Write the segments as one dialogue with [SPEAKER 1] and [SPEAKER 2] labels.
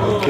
[SPEAKER 1] Ok.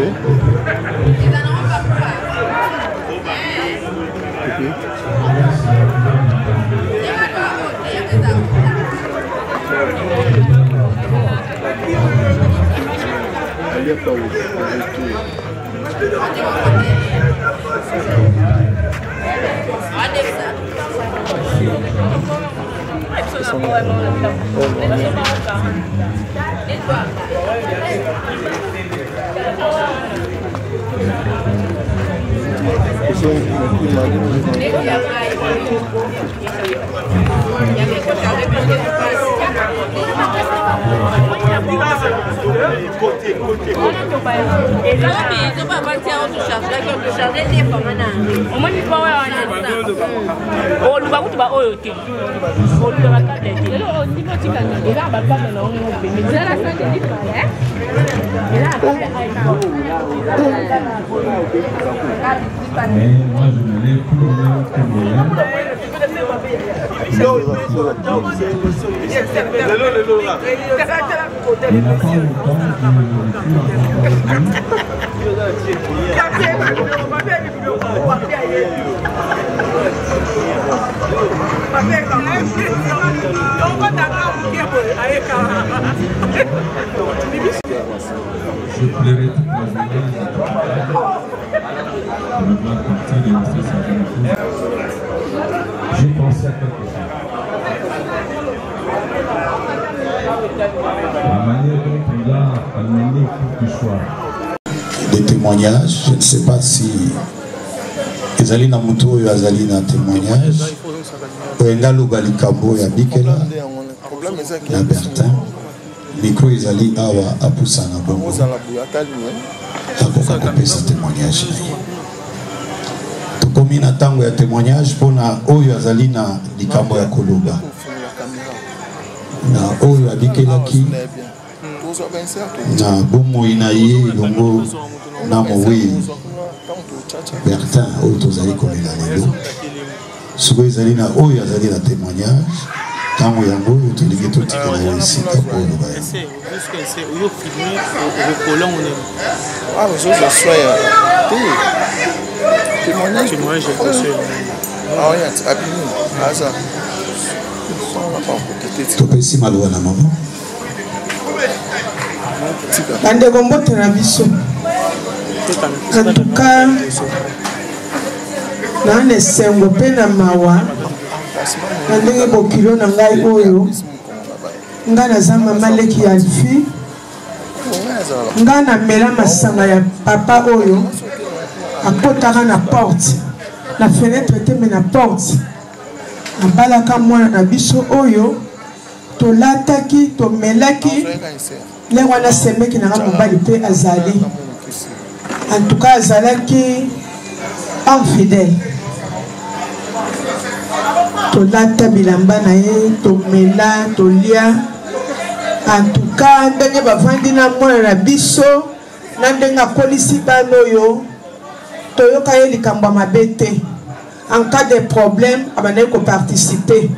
[SPEAKER 2] Moi je me lève plus je pleurais toute la journée. Je pensais à quelque chose. La manière dont il a amené le coup du soir.
[SPEAKER 3] Des témoignages, je ne sais pas si Ezali na muto yo azali na témoignage. Oenda lugali kambo ya Bikela na Bertin. Micro Ezali awa apusana bongo. Akoka kopesa témoignage. Tokomi na tango ya témoignage pona oyo azali na likambo ya koloba. Na oyo abikelaki na bomoi na ye longo na mowe Bertin oyo tozali kolela lelo. Soki ezali na oyo azali na témoignage tango yango oyo tolingi totikela yo esika po oloba yango. Topesi maloba na mama
[SPEAKER 4] bandeko mbote na biso antuka na esengo mpe na mawa na ndenge bokilo na ngai oyo ngai naza mama Leki ya Alfi ngai namela masanga ya papa oyo akotaka na porte na fenêtre te me na porte abalaka mwana na biso oyo tolataki tomelaki ndenge wana semeki nanga mobali mpe azali en tout cas azalaki infidèle tolata bilamba na ye tomela tolia en tout cas ndenge bavandi na mwana na biso na ndenge akolisi bana oyo toyoka ye likambo ya mabe te en cas de problème abandaki koparticiper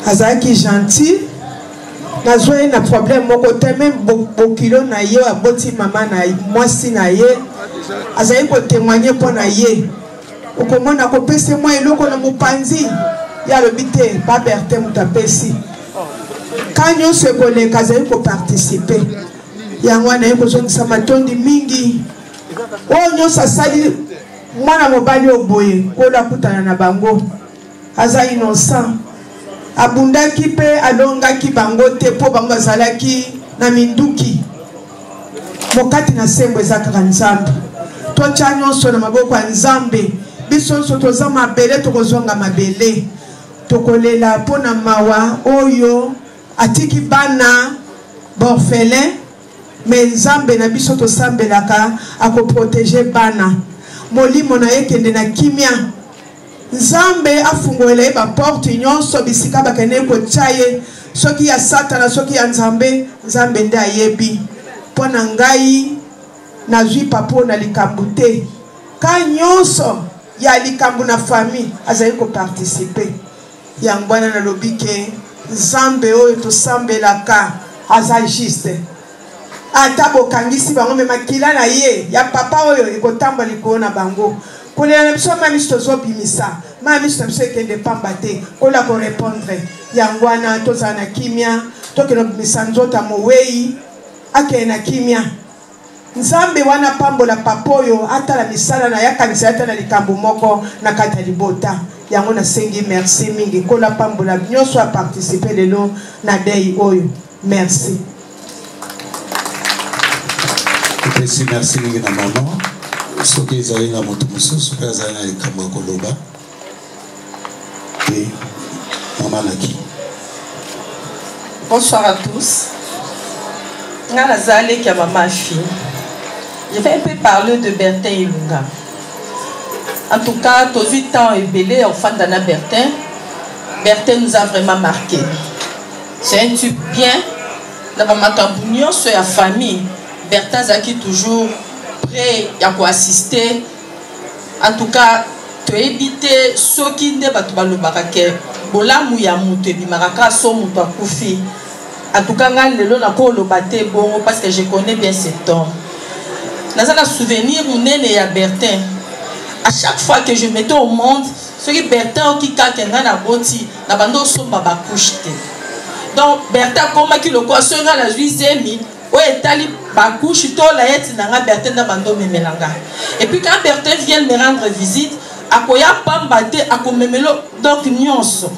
[SPEAKER 4] azalaki gentil nazwa ye na problème moko te même bokilo na ye aboti mama na mwasi na ye azali kotémoigne mpo na ye okomona kopesa mwa eloko na mopanzi ye alobi te pa Bertin moto apesi ka nyonso ekoleka azali koparticipe yango wana ye kozongisa matondi mingi oyo nyonso asali mwana mobali oboye kolo akutana na bango aza innocent abundaki mpe alongaki bango te mpo bango bazalaki na minduki mokati na sembo eza kaka nzambe totya nyonso na maboko ya nzambe biso nyonso toza mabele tokozonga mabele tokolela mpo na mawa oyo atiki bana borfelin me nzambe na biso tosambelaka akoprotege bana molimo na ye kende na kimia nzambe afungolela ye baporte nyonso bisika bakende kotya ye soki ya satana soki ya nzambe nzambe nde ayebi mpo na ngai nazwi papo na likambo te ka nyonso ya likambo na famille azali koparticipe yango wana nalobi ke nzambe oyo tosambelaka aza juste ata bokangisi bango me makila na ye ya papa oyo ekotamba likolo na bango kolela na biso mama biso tozobimisa mama biso na biso ekende pamba te kola korépondre yango wana tozala na kimia tokende obimisa nzoto ya mowei akende na kimia nzambe wana pambola papa oyo atala misala na yakanisa ata na likambo moko na kati ya libota yango nasengi merci mingi kola pambola nyonso a participer lelo na dei oyo merci.
[SPEAKER 3] Merci mingi na maman soki ezali na moto mosusu mpe azali na likambo ya koloba e mama naki.
[SPEAKER 1] Bonsoir à tous. Nga nazali ki ya mama fille. Je vais un peu parler de Bertin Ilunga. En tout cas, tous 8 ans et belé, enfant d'Anna Bertin. Bertin nous a vraiment marqué. C'est un type bien. Dans ma campagne, sur la famille, Bertin Zaki toujours prêt à assister. En tout cas, tu éviter ceux qui ne battent pas le barake. Bola mouya mouté, bimaraka so mouta koufi. En tout cas, le nako le baté bon parce que je connais bien cet homme. Dans un souvenir, mon aîné à Bertin. À chaque fois que je mettais au monde, ce qui Bertin qui kakena na boti, na bando somba ba couche. Donc Bertin comme qui le quoi sera la juizemi, ouais tali ba couche to la yeti na Bertin na bando memelanga. Et puis quand Bertin vient me rendre visite, akoya pambate akomemelo donc nyonso.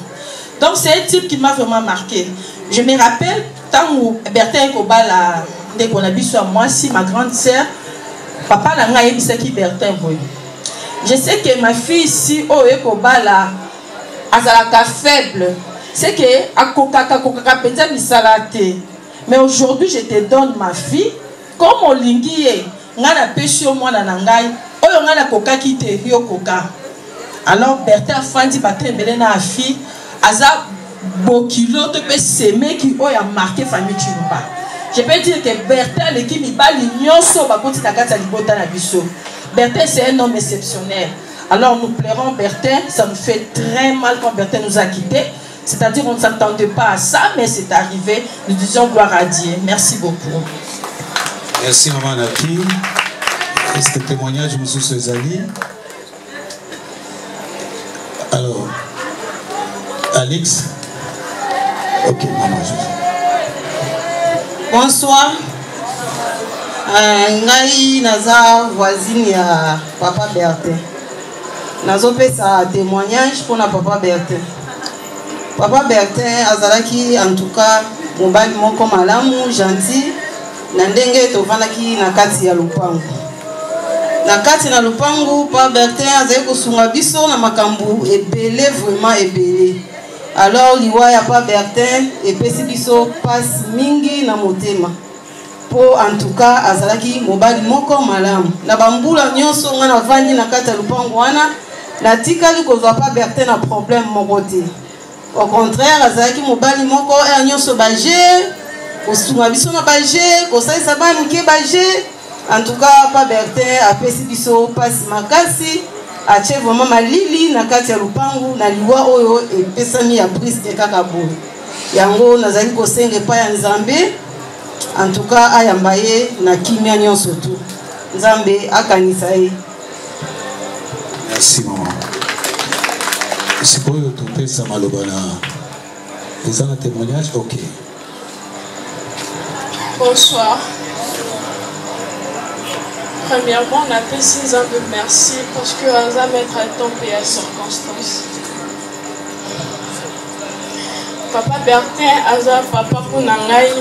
[SPEAKER 1] Donc c'est un type qui m'a vraiment marqué. Je me rappelle tant où Bertin Kobala dès qu'on a vu sur moi si ma grande sœur papa n'a pas dit qui Bertin voyait. Je sais que ma fille ici, oh, Ekobala, azalaka faible. C'est que akokaka penza misalate. Mais aujourd'hui, je te donne ma fille comme olingiye. Ngana peshi au mwana nangai. Oyo ngana koka ki te rio koka. Alors Bertin Fandi batembele na fille. Aza bokilo te pe seme ki oyo a marqué famille Chilumba. Je peux dire que Bertin l'équipe mibali nyonso bakoti takata libota na biso. Bertin c'est un homme exceptionnel. Alors nous pleurons Bertin, ça nous fait très mal quand Bertin nous a quittés. C'est-à-dire on ne s'attendait pas à ça, mais c'est arrivé. Nous disons gloire à Dieu. Merci beaucoup.
[SPEAKER 3] Merci maman Naki. Est-ce que témoignage monsieur Sezali? Alors, Alex. Ok, maman.
[SPEAKER 5] Bonsoir. Ngai naza voisine ya papa Bertin. Nazo pesa témoignage pour na papa Bertin. Papa Bertin azalaki en tout cas mobali moko malamu gentil na ndenge tovandaki na kati ya lupangu. Na kati na lupangu papa Bertin azali kosunga biso na makambo ebele vraiment ebele. Alors liwa ya papa Bertin epesi biso passe mingi na motema. En tout cas azalaki mobali moko malamu na bambula nyonso ngana vandi na kati ya lupango wana na tikali kozwa pa Bertin na problème moko te. Au contraire azalaki mobali moko e nyonso baje kosunga biso na baje kosalisa bana ke baje. En tout cas pa Bertin apesi biso pasi makasi ache vraiment malili na kati ya lupango na liwa oyo epesami ya briske kaka boye. Yango nazali kosenga pa ya Nzambe. En tout cas, ayambaye na kimia nyonso tu. Nzambe akanisa ye.
[SPEAKER 3] Merci maman. C'est quoi le toupé ça malobana? Vous avez un témoignage? Ok.
[SPEAKER 6] Bonsoir. Premièrement, on appelle Nzambe merci parce que Aza mettre à temps et à circonstance. Papa Bertin, Aza papa pour Nangai.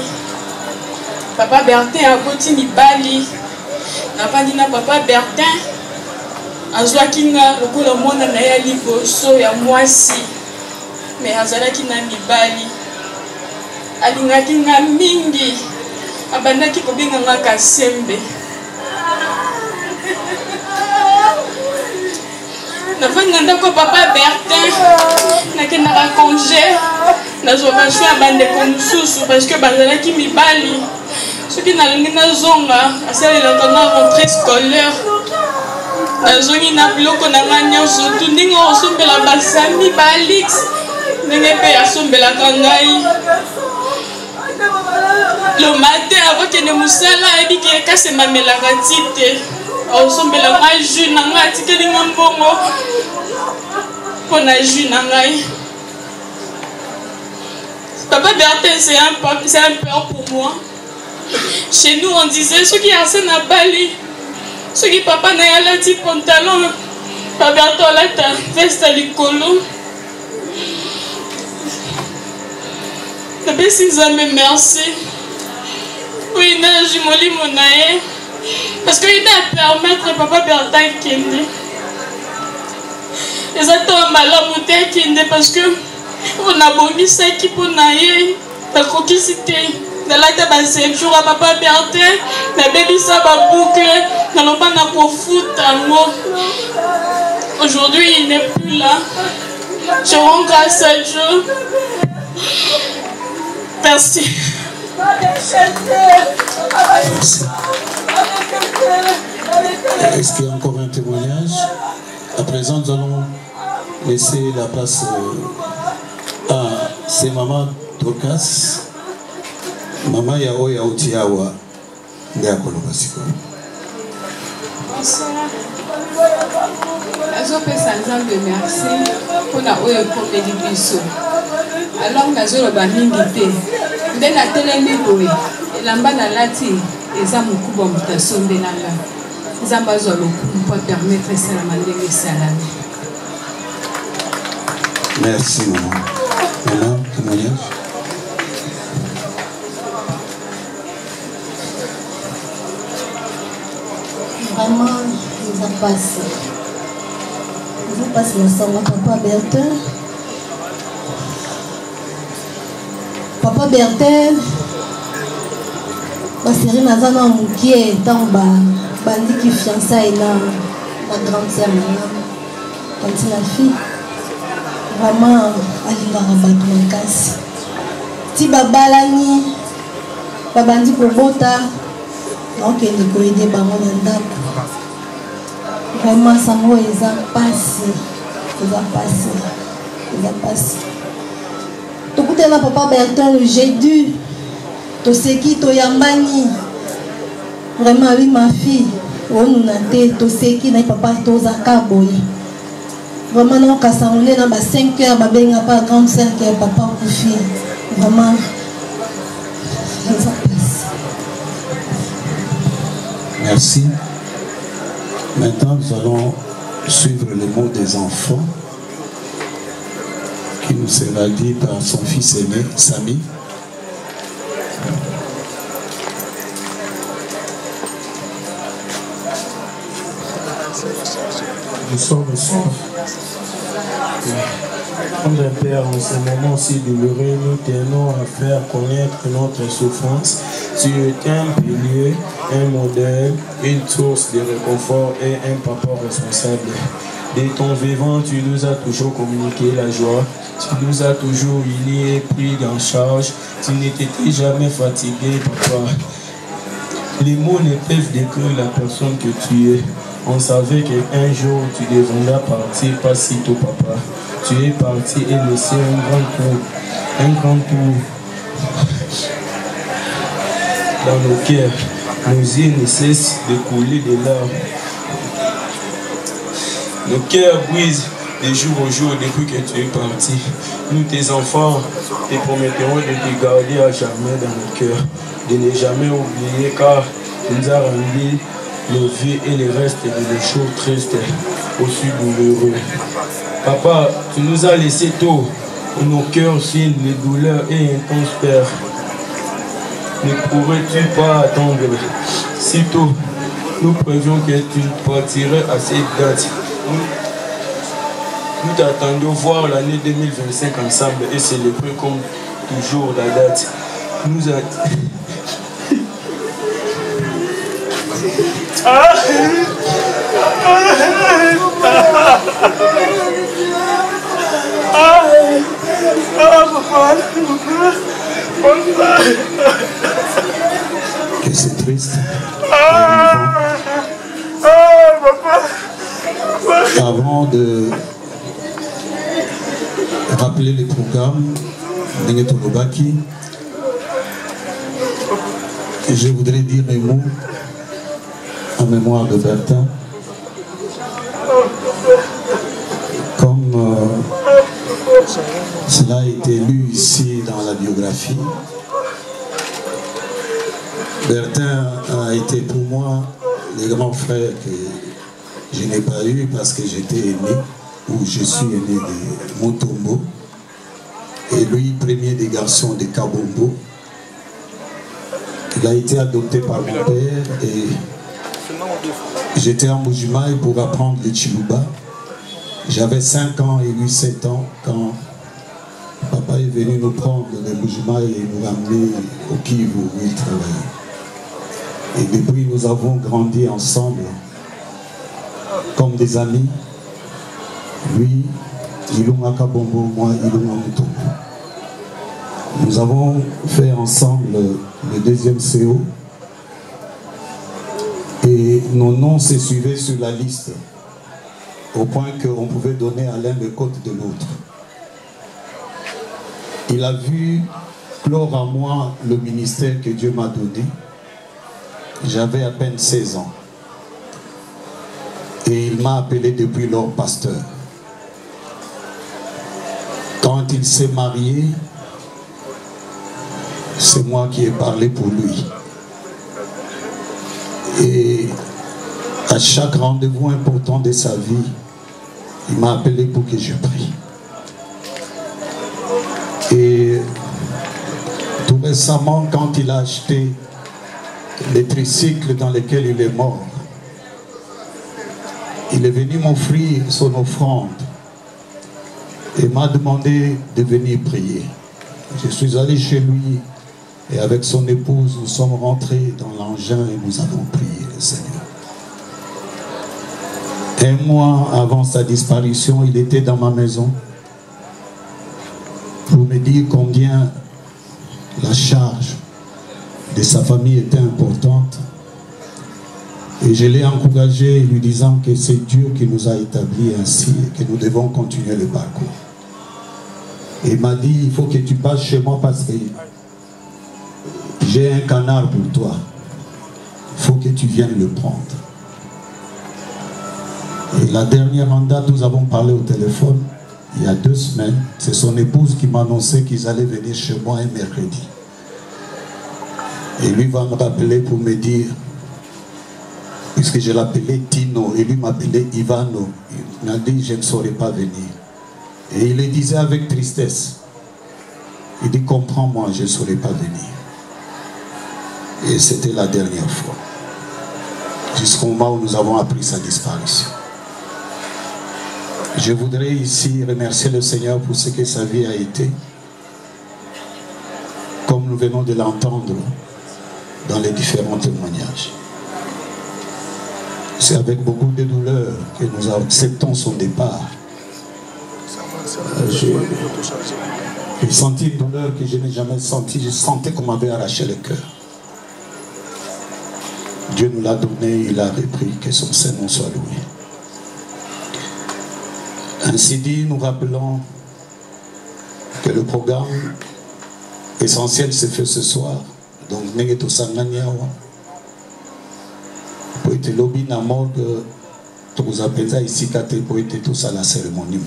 [SPEAKER 6] Papa Bertin a continué Mibali. Na pandina papa Bertin. Azwaki nga lokola mwana na ya liboso ya mwasi. Mais azalaki na mibali. Alingaki nga mingi. Abandaki kobenga nga Kasembe. Na ndako papa Bertin. Nakendaka congé. Nazwaka shwa bandeko mosusu parce que bazalaki mibali. Ce qui n'a rien à zonga, c'est la rentrée scolaire. La zone n'a plus qu'on a gagné surtout n'ingo sombe la basami balix, n'ingo pe asombe la kangai. Le matin, avant que nous moussala, il dit que c'est ma mélagatite. On s'en met la main jeune, on a dit que les bongo. On a jeune, Papa Bertin, c'est un père pour moi. Chez nous, on disait ceux qui ont assez na bali, ceux qui papa n'a dit pantalon, Papa Bertin a ta veste à l'écolo. Papa Sinzame, merci. Oui, non, je m'en lis mon aïe. Parce qu'il a permettre à Papa Bertin Kende. Et ça tombe malade monter Kende parce que on a bondi ça qui pour naïe. La coquicité. Dans la table à 7 jours à Papa Bertin. La bébé ça va boucler. Dans le pas n'a pas foot à moi. Aujourd'hui il n'est plus là. Je rends grâce à Dieu. Merci.
[SPEAKER 3] Merci. Est-ce qu'il y a encore un témoignage? À présent, nous allons laisser la place à ces mamans Tokas. Maman Yao Yao Tiawa. Bonsoir.
[SPEAKER 7] Je peux s'en de merci pour la haute comédie. Alors, nous avons invité. Dès la télé, lamba na lati eza mokuba mutation de nanga zamba zolo pour permettre ça la mandenge salami.
[SPEAKER 3] Merci maman. Maman, témoignage.
[SPEAKER 8] Vraiment, nous avons passé. Nous avons passé ensemble Papa Bertin. Papa Bertin. Basiri nazana mukie tant bandi qui fiançailles là la grande sœur quand la fille vraiment alinga rabatu makasi ti babalani babandi kobota donc il ko aider bango na ndako vraiment sango eza passé tokutela Papa Bertin le jeudi. To seki to yambani vraiment oui ma fille on nous a dit to seki na papa to zakaboy vraiment non kasa on est dans 5 heures ba benga pas grande sœur qui est papa couché vraiment
[SPEAKER 3] merci. Maintenant nous allons suivre le mot des enfants qui nous sera dit par son fils aîné Samy.
[SPEAKER 9] Bonsoir. Comme un père, en ce moment si douloureux, nous tenons à faire connaître notre souffrance. Tu es un pilier, un modèle, une source de réconfort et un papa responsable. De ton vivant, tu nous as toujours communiqué la joie. Tu nous as toujours unis et pris en charge. Tu n'étais jamais fatigué, papa. Les mots ne peuvent décrire la personne que tu es. On savait qu'un jour tu devrais partir, pas si tôt, papa. Tu es parti et laissé un grand tour dans nos cœurs. Nos yeux ne cessent de couler des larmes. Nos cœurs brisent de jour au jour depuis que tu es parti. Nous, tes enfants, te promettrons de te garder à jamais dans nos cœurs, de ne jamais oublier car tu nous as rendu nos vies et le reste de nos jours tristes, aussi douloureux. Papa, tu nous as laissé tôt, où nos cœurs filent les douleurs et intenses pères. Ne pourrais-tu pas attendre si tôt? Nous prévions que tu partirais à cette date. Nous t'attendons voir l'année 2025 ensemble et célébrer comme toujours la date. Nous
[SPEAKER 3] Que c'est triste. Avant de rappeler les programmes, Et je voudrais dire un mot en mémoire de Bertin. Comme cela a été lu ici dans la biographie, Bertin a été pour moi le grand frère que je n'ai pas eu parce que j'étais aîné, ou je suis aîné de Motombo, et lui, premier des garçons de Kabombo. Il a été adopté par mon père et j'étais en Mbujimaï pour apprendre le Chiluba. J'avais 5 ans et lui 7 ans quand papa est venu nous prendre de Mbujimaï et nous ramener au Kivu où il travaillait. Et depuis, nous avons grandi ensemble comme des amis. Lui, Ilunga Kabombo, moi, Ilunga Mutombo. Nous avons fait ensemble le 2e CO et nos noms se suivaient sur la liste au point qu'on pouvait donner à l'un le code de l'autre. Il a vu clore à moi le ministère que Dieu m'a donné. J'avais à peine 16 ans et il m'a appelé depuis lors pasteur. Quand il s'est marié, c'est moi qui ai parlé pour lui. Et à chaque rendez-vous important de sa vie, il m'a appelé pour que je prie. Et tout récemment, quand il a acheté les tricycles dans lesquels il est mort, il est venu m'offrir son offrande et m'a demandé de venir prier. Je suis allé chez lui et avec son épouse, nous sommes rentrés dans l'engin et nous avons prié le Seigneur. 1 mois avant sa disparition, il était dans ma maison pour me dire combien la charge de sa famille était importante. Et je l'ai encouragé lui disant que c'est Dieu qui nous a établis ainsi et que nous devons continuer le parcours. Et il m'a dit, il faut que tu passes chez moi parce que j'ai un canard pour toi. Il faut que tu viennes le prendre. Et la dernière mandat, nous avons parlé au téléphone il y a 2 semaines. C'est son épouse qui m'a annoncé qu'ils allaient venir chez moi un mercredi. Et lui va me rappeler pour me dire, puisque je l'appelais Tino, et lui m'appelait Ivano. Il m'a dit, je ne saurais pas venir. Et il le disait avec tristesse. Il dit, comprends-moi, je ne saurais pas venir. Et c'était la dernière fois. Jusqu'au moment où nous avons appris sa disparition. Je voudrais ici remercier le Seigneur pour ce que sa vie a été. Comme nous venons de l'entendre dans les différents témoignages. C'est avec beaucoup de douleur que nous acceptons son départ. J'ai senti une douleur que je n'ai jamais sentie. Je sentais qu'on m'avait arraché le cœur. Dieu nous l'a donné, il a repris, que son Seigneur soit loué. Ainsi dit, nous rappelons que le programme essentiel s'est fait ce soir. Donc, nous avons pour être lobby na morgue, nous avons ici pour être tous à la cérémonie.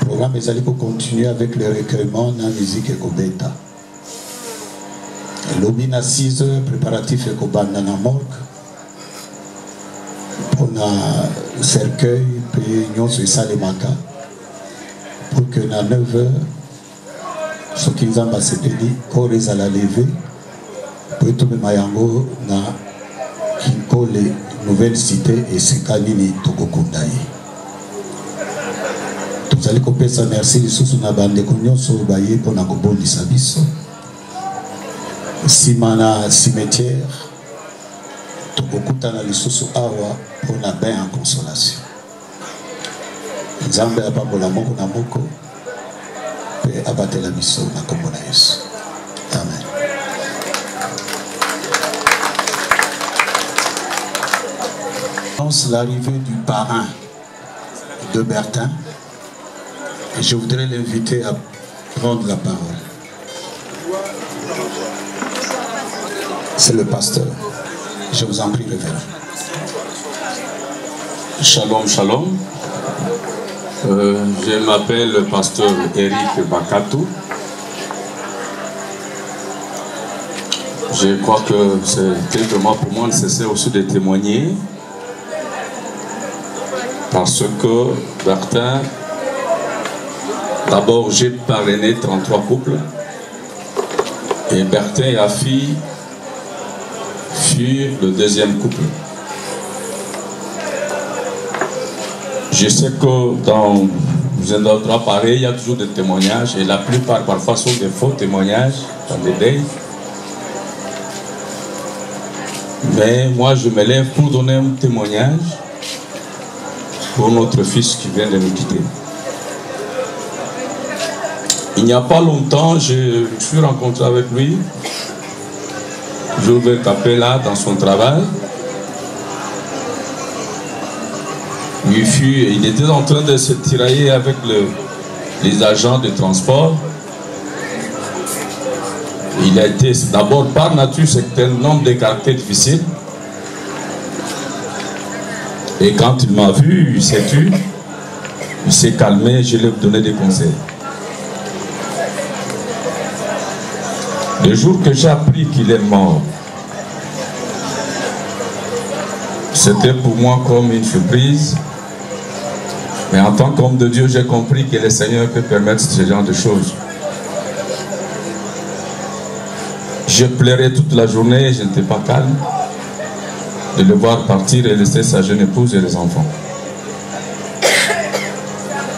[SPEAKER 3] Le programme est allé pour continuer avec le recueillement de la musique et Kobeta. Le lobby na 6 heures, préparatif et Kobanda na morgue. Pour le cercueil, puis nous sommes les maca. Pour que à 9 heures, ce qui nous a dit, qu'on les a levé, pour tout le mayango na Kinko, les nouvelles cités et Sekanini Togokundaï. Tous allez couper sa merci, sous na bande de sur baye pour na kobondi sabiso. Simana cimetière, Togokutana lisusu awa pour na bain en consolation. Nzambe apabola moko na moko. Abatela biso na kombo na Yesu. Amen. L'arrivée du parrain de Bertin, et je voudrais l'inviter à prendre la parole. C'est le pasteur. Je vous en prie, révérend.
[SPEAKER 10] Shalom, shalom. Je m'appelle le pasteur Eric Bakatou. Je crois que c'était vraiment pour moi nécessaire aussi de témoigner parce que Bertin, d'abord j'ai parrainé 33 couples et Bertin et Afi furent le deuxième couple. Je sais que dans un endroit pareil, il y a toujours des témoignages et la plupart parfois sont des faux témoignages dans des deuils. Mais moi je me lève pour donner un témoignage pour notre fils qui vient de nous quitter. Il n'y a pas longtemps, je suis rencontré avec lui. Je vais taper là dans son travail. Il était en train de se tirailler avec les agents de transport. Il a été d'abord par nature, c'est un homme de caractère difficile. Et quand il m'a vu, il s'est tu, il s'est calmé, je lui ai donné des conseils. Le jour que j'ai appris qu'il est mort, c'était pour moi comme une surprise. Mais en tant qu'homme de Dieu, j'ai compris que le Seigneur peut permettre ce genre de choses. Je pleurais toute la journée, je n'étais pas calme de le voir partir et laisser sa jeune épouse et les enfants.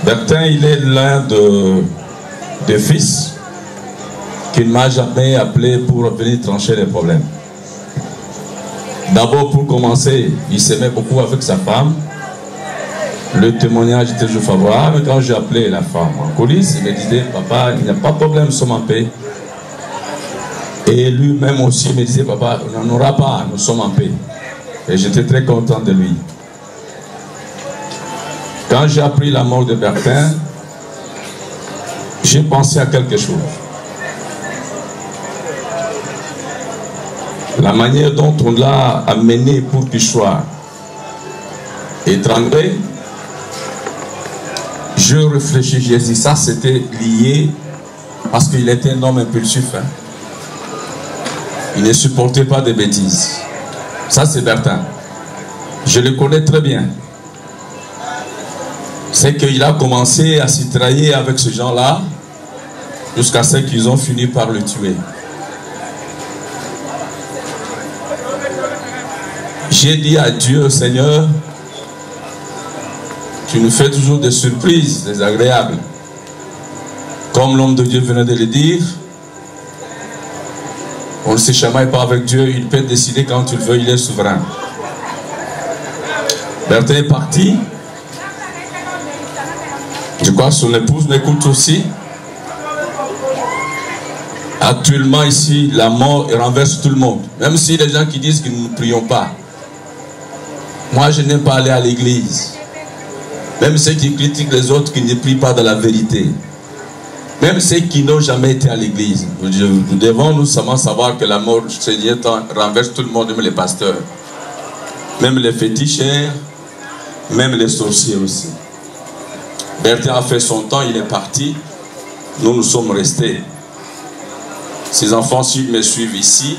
[SPEAKER 10] Bertin, il est l'un des fils qui ne m'a jamais appelé pour venir trancher les problèmes. D'abord, pour commencer, il s'aimait beaucoup avec sa femme. Le témoignage était toujours favorable. Quand j'ai appelé la femme en coulisses, il me disait, papa, il n'y a pas de problème, nous sommes en paix. Et lui-même aussi me disait, papa, on n'en aura pas, nous sommes en paix. Et j'étais très content de lui. Quand j'ai appris la mort de Bertin, j'ai pensé à quelque chose. La manière dont on l'a amené pour qu'il soit étranglé, je réfléchis, j'ai dit ça c'était lié parce qu'il était un homme impulsif. Hein. Il ne supportait pas de bêtises. Ça c'est Bertin. Je le connais très bien. C'est qu'il a commencé à s'y trahir avec ce gens-là jusqu'à ce qu'ils ont fini par le tuer. J'ai dit à Dieu, Seigneur, tu nous fais toujours des surprises désagréables. Comme l'homme de Dieu venait de le dire, on ne se chamaille pas avec Dieu, il peut décider quand il veut, il est souverain. Bertin est parti. Je crois que son épouse m'écoute aussi. Actuellement ici, la mort renverse tout le monde. Même si les gens qui disent que nous ne prions pas. Moi, je n'aime pas aller à l'église. Même ceux qui critiquent les autres qui ne prient pas de la vérité. Même ceux qui n'ont jamais été à l'église. Nous devons nous seulement savoir que la mort du Seigneur renverse tout le monde, même les pasteurs. Même les féticheurs, même les sorciers aussi. Bertin a fait son temps, il est parti. Nous, nous sommes restés. Ces enfants, s'ils me suivent ici,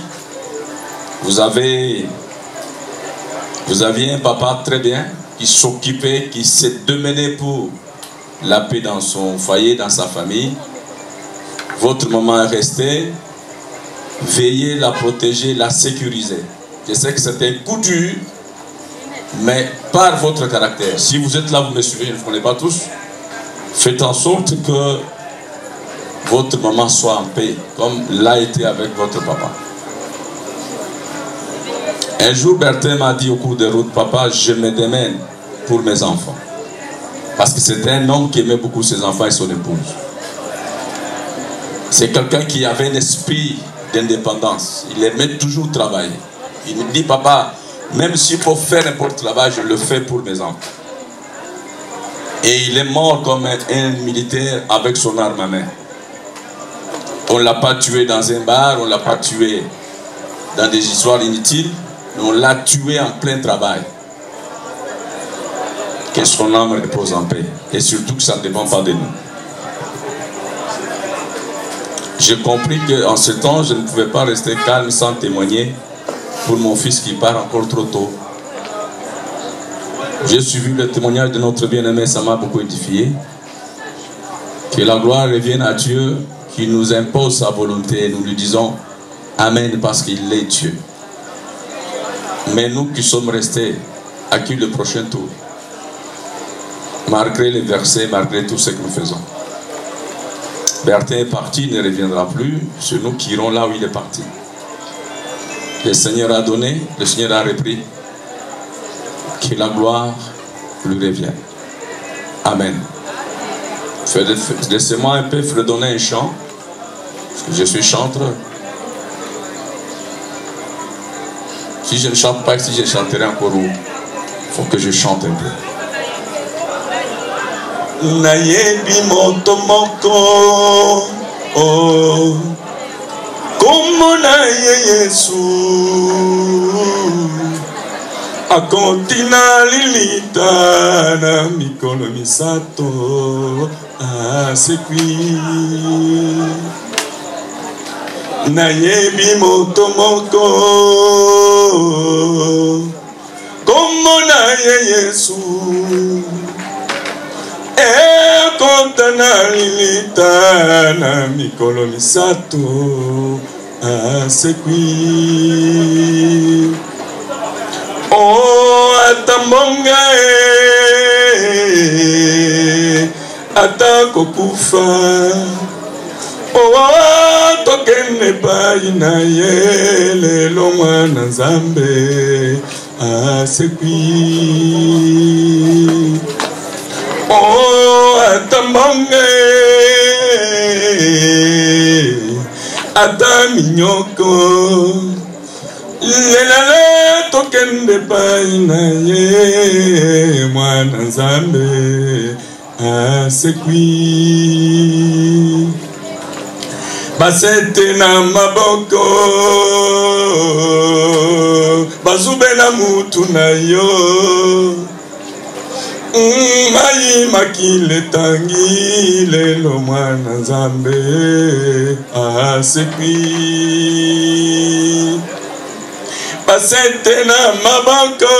[SPEAKER 10] vous aviez un papa très bien qui s'occupait, qui s'est démené pour la paix dans son foyer, dans sa famille. Votre maman est restée. Veillez, la protéger, la sécuriser. Je sais que c'est un coup dur, mais par votre caractère. Si vous êtes là, vous me suivez, je ne vous connais pas tous. Faites en sorte que votre maman soit en paix, comme l'a été avec votre papa. Un jour, Bertin m'a dit au cours de route, papa, je me démène pour mes enfants. Parce que c'était un homme qui aimait beaucoup ses enfants et son épouse. C'est quelqu'un qui avait un esprit d'indépendance. Il aimait toujours travailler. Il me dit, papa, même s'il faut faire n'importe quel travail, je le fais pour mes enfants. Et il est mort comme un militaire avec son arme à main. On ne l'a pas tué dans un bar, on ne l'a pas tué dans des histoires inutiles, mais on l'a tué en plein travail. Que son âme repose en paix. Et surtout que ça ne dépend pas de nous. J'ai compris qu'en ce temps, je ne pouvais pas rester calme sans témoigner pour mon fils qui part encore trop tôt. J'ai suivi le témoignage de notre bien-aimé, ça m'a beaucoup édifié. Que la gloire revienne à Dieu qui nous impose sa volonté. Nous lui disons Amen parce qu'il est Dieu. Mais nous qui sommes restés, à qui le prochain tour? Malgré les versets, malgré tout ce que nous faisons. Bertin est parti, il ne reviendra plus. C'est nous qui irons là où il est parti. Le Seigneur a donné, le Seigneur a repris. Que la gloire lui revienne. Amen. Laissez-moi un peu fredonner un chant. Parce que je suis chanteur. Si je ne chante pas, si je chanterai encore où? Il faut que je chante un peu. Nayebi moto moko oh komo na Yesu akontina lilita na mikolo misato asekwi nayebi moto moko komo na Yesu kontana lilita na mikolo misato asekwi oh atambonga atakokufa oh tokende pai na ye lelo mwana Nzambe asekwi oh atambonge ataminyoko lelele tokende pai na ye mwana Nzambe asekwi basete na maboko bazube na mutu na yo mai makile tangi lelo mwana Nzambe asekwi basete na maboko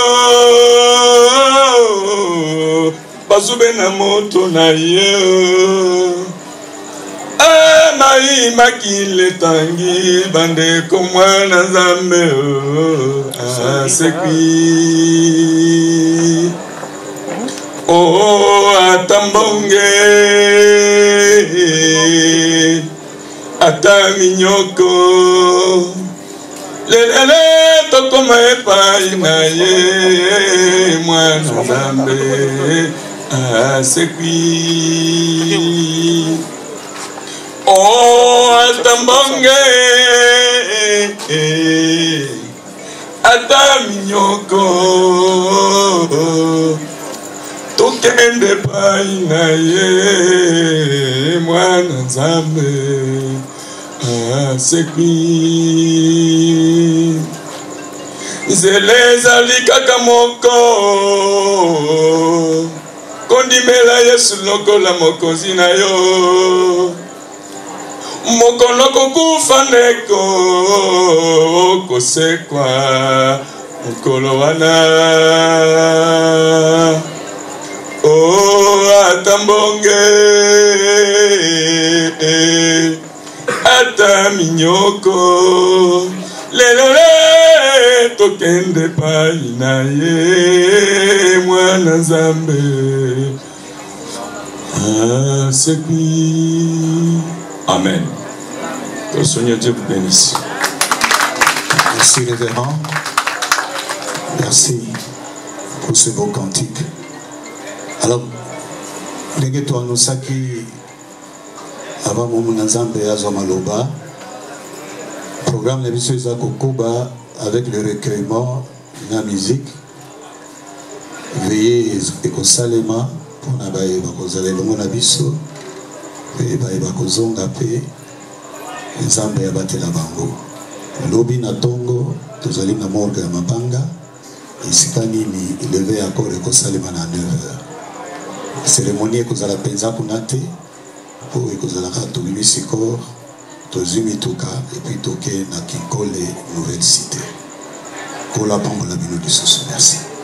[SPEAKER 10] bazube na moto na yo mai makile tangi bande ko mwana Nzambe asekwi oh atambonge ataminyoko lelele tokoma epai na ye mwana Nzambe asekwi oh atambonge ataminyoko tokende pai na ye mwana Nzambe asekwi nzela ezali kaka moko kondimela Yesu lokola mokonzi na yo mokolo kokufa ndeko kosekwa mokolo wana oh atambonge ataminyoko lelole tokende pai na ye mwana Nzambe asekwi. Amen. Que le Seigneur Dieu vous bénisse.
[SPEAKER 3] Merci révérend. Merci pour ce beau cantique. Alors, ndenge twanosaki aba Mumuna Nzambe azwa maloba. Programme na biso eza kokoba avec le recueillement na musique. Veillez ekosalema pona baye bakozala elongo na biso. Baye bakozonga pe Nzambe abatela bango. Lobi na tongo tozali na morgue ya Mapanga esika nini levé ya corps ekosalema na 9h. Cérémonie ekozala penza kuna te po ekozalaka tobimisi corps tozwi mituka epuis toke na Kinkole Nouvelle Cité. Kola pambola bino lisusu. Merci.